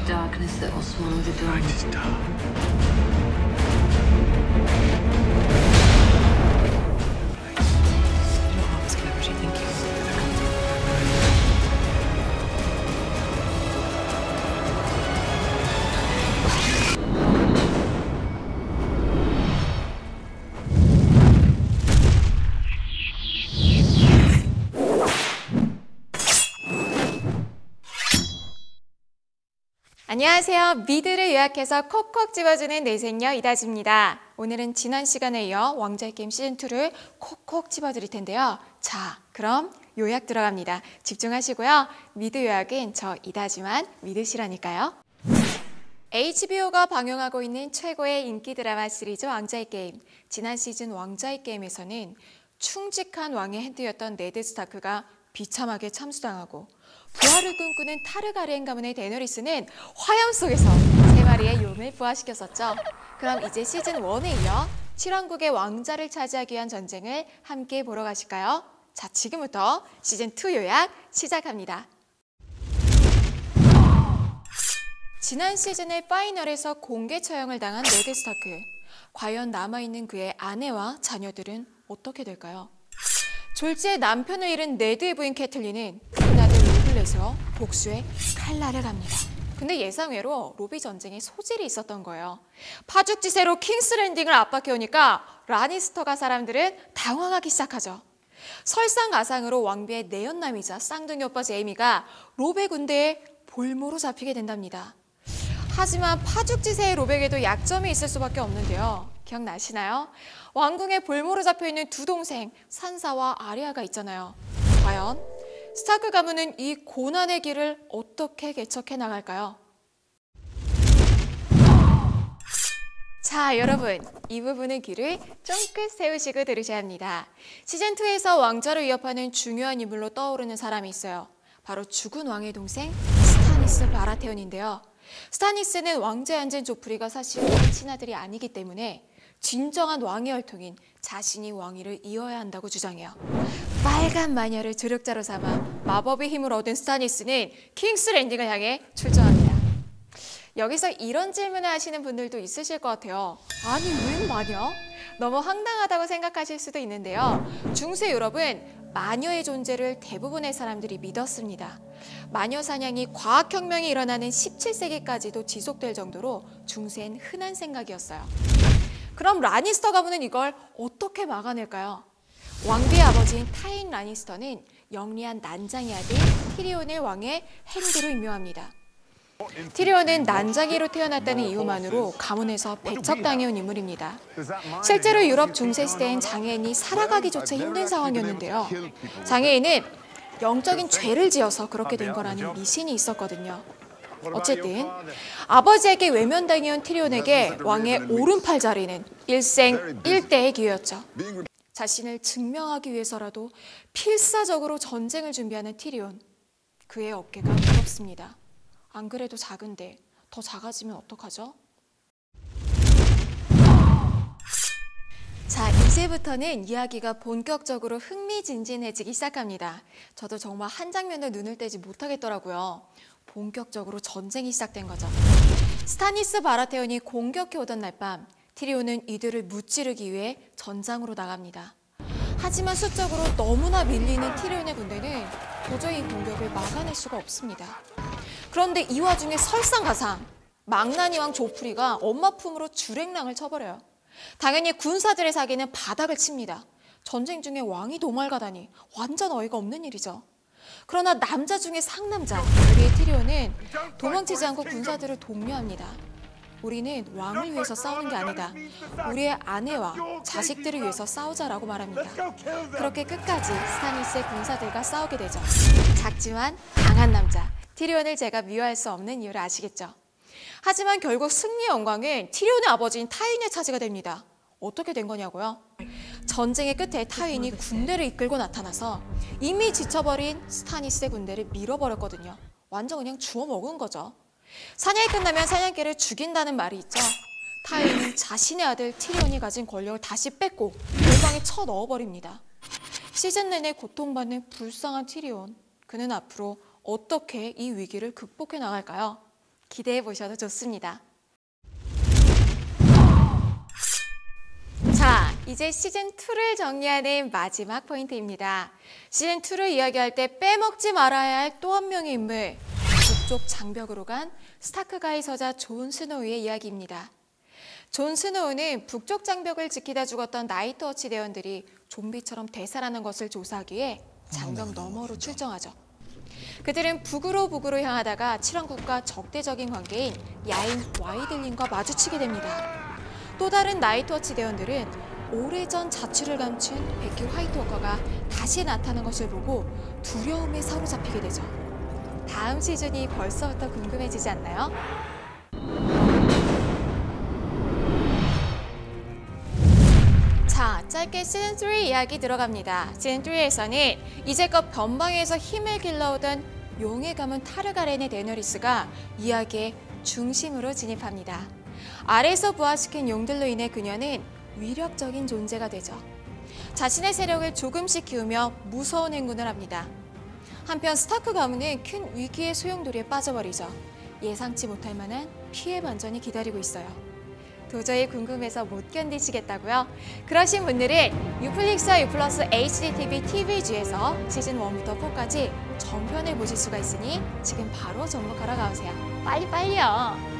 darkness that will swallow the dawn. Light is dark. You're not as clever as you think you are. 안녕하세요. 미드를 요약해서 콕콕 집어주는 내생녀 이다지입니다. 오늘은 지난 시간에 이어 왕좌의 게임 시즌2를 콕콕 집어드릴 텐데요. 자, 그럼 요약 들어갑니다. 집중하시고요. 미드 요약은 저 이다지만 믿으시라니까요. HBO가 방영하고 있는 최고의 인기 드라마 시리즈 왕좌의 게임. 지난 시즌 왕좌의 게임에서는 충직한 왕의 핸드였던 네드 스타크가 비참하게 참수당하고 부활을 꿈꾸는 타르가리엔 가문의 데너리스는 화염 속에서 3마리의 용을 부활시켰었죠. 그럼 이제 시즌 1에 이어 7왕국의 왕자를 차지하기 위한 전쟁을 함께 보러 가실까요? 자, 지금부터 시즌 2 요약 시작합니다. 지난 시즌의 파이널에서 공개 처형을 당한 네드 스타크. 과연 남아있는 그의 아내와 자녀들은 어떻게 될까요? 졸지에 남편을 잃은 네드의 부인 캐틀린은 큰 아들 로블렛으로 복수에 칼날을 갑니다. 근데 예상외로 로비 전쟁에 소질이 있었던 거예요. 파죽지세로 킹스랜딩을 압박해오니까 라니스터가 사람들은 당황하기 시작하죠. 설상가상으로 왕비의 내연남이자 쌍둥이 오빠 제이미가 로베 군대에 볼모로 잡히게 된답니다. 하지만 파죽지세의 로백에도 약점이 있을 수밖에 없는데요. 기억나시나요? 왕궁에 볼모로 잡혀있는 두 동생 산사와 아리아가 있잖아요. 과연 스타크 가문은 이 고난의 길을 어떻게 개척해 나갈까요? 자, 여러분, 이 부분의 귀를 쫑긋 세우시고 들으셔야 합니다. 시즌2에서 왕좌를 위협하는 중요한 인물로 떠오르는 사람이 있어요. 바로 죽은 왕의 동생 스타니스 바라테온인데요. 스타니스는 왕좌에 앉은 조프리가 사실 친아들이 아니기 때문에 진정한 왕의 혈통인 자신이 왕위를 이어야 한다고 주장해요. 빨간 마녀를 조력자로 삼아 마법의 힘을 얻은 스타니스는 킹스랜딩을 향해 출정합니다. 여기서 이런 질문을 하시는 분들도 있으실 것 같아요. 아니, 웬 마녀? 너무 황당하다고 생각하실 수도 있는데요. 중세 유럽은 마녀의 존재를 대부분의 사람들이 믿었습니다. 마녀 사냥이 과학혁명이 일어나는 17세기까지도 지속될 정도로 중세엔 흔한 생각이었어요. 그럼 라니스터 가문은 이걸 어떻게 막아낼까요? 왕비의 아버지인 타인 라니스터는 영리한 난장이 아들 티리온을 왕의 핸드로 임명합니다. 티리온은 난장이로 태어났다는 이유만으로 가문에서 배척당해온 인물입니다. 실제로 유럽 중세시대엔 장애인이 살아가기조차 힘든 상황이었는데요. 장애인은 영적인 죄를 지어서 그렇게 된 거라는 미신이 있었거든요. 어쨌든 아버지에게 외면당해온 티리온에게 왕의 오른팔 자리는 일생일대의 기회였죠. 자신을 증명하기 위해서라도 필사적으로 전쟁을 준비하는 티리온. 그의 어깨가 무겁습니다. 안 그래도 작은데 더 작아지면 어떡하죠? 자, 이제부터는 이야기가 본격적으로 흥미진진해지기 시작합니다. 저도 정말 한 장면을 눈을 떼지 못하겠더라고요. 본격적으로 전쟁이 시작된 거죠. 스타니스 바라테온이 공격해 오던 날 밤, 티리온은 이들을 무찌르기 위해 전장으로 나갑니다. 하지만 수적으로 너무나 밀리는 티리온의 군대는 도저히 공격을 막아낼 수가 없습니다. 그런데 이 와중에 설상가상 망나니 왕 조프리가 엄마 품으로 주랭랑을 쳐버려요. 당연히 군사들의 사기는 바닥을 칩니다. 전쟁 중에 왕이 도망가다니 완전 어이가 없는 일이죠. 그러나 남자 중에 상남자, 우리의 티리온은 도망치지 않고 군사들을 독려합니다. 우리는 왕을 위해서 싸우는 게 아니다. 우리의 아내와 자식들을 위해서 싸우자라고 말합니다. 그렇게 끝까지 스타니스의 군사들과 싸우게 되죠. 작지만 강한 남자, 티리온을 제가 미워할 수 없는 이유를 아시겠죠? 하지만 결국 승리의 영광은 티리온의 아버지인 타윈의 차지가 됩니다. 어떻게 된 거냐고요? 전쟁의 끝에 타윈이 군대를 이끌고 나타나서 이미 지쳐버린 스타니스의 군대를 밀어버렸거든요. 완전 그냥 주워 먹은 거죠. 사냥이 끝나면 사냥개를 죽인다는 말이 있죠. 타윈은 자신의 아들 티리온이 가진 권력을 다시 뺏고 골방에 쳐넣어버립니다. 시즌 내내 고통받는 불쌍한 티리온. 그는 앞으로 어떻게 이 위기를 극복해 나갈까요? 기대해 보셔도 좋습니다. 자, 이제 시즌2를 정리하는 마지막 포인트입니다. 시즌2를 이야기할 때 빼먹지 말아야 할 또 한 명의 인물, 북쪽 장벽으로 간 스타크가의 서자 존 스노우의 이야기입니다. 존 스노우는 북쪽 장벽을 지키다 죽었던 나이트워치 대원들이 좀비처럼 되살아난 것을 조사하기 위해 장벽 너머로 출정하죠. 그들은 북으로 향하다가 칠왕국과 적대적인 관계인 야인 와이들링과 마주치게 됩니다. 또 다른 나이트워치 대원들은 오래전 자취를 감춘 베키 화이트워커가 다시 나타난 것을 보고 두려움에 사로잡히게 되죠. 다음 시즌이 벌써부터 궁금해지지 않나요? 자, 짧게 시즌3 이야기 들어갑니다. 시즌3에서는 이제껏 변방에서 힘을 길러오던 용의 가문 타르가렌의 데너리스가 이야기의 중심으로 진입합니다. 아래에서 부활시킨 용들로 인해 그녀는 위력적인 존재가 되죠. 자신의 세력을 조금씩 키우며 무서운 행군을 합니다. 한편 스타크 가문은 큰 위기의 소용돌이에 빠져버리죠. 예상치 못할 만한 피해 반전이 기다리고 있어요. 도저히 궁금해서 못 견디시겠다고요? 그러신 분들은 유플릭스와 유플러스 HDTV TVG에서 시즌 1부터 4까지 전편을 보실 수가 있으니 지금 바로 접목하러 가보세요. 빨리빨리요!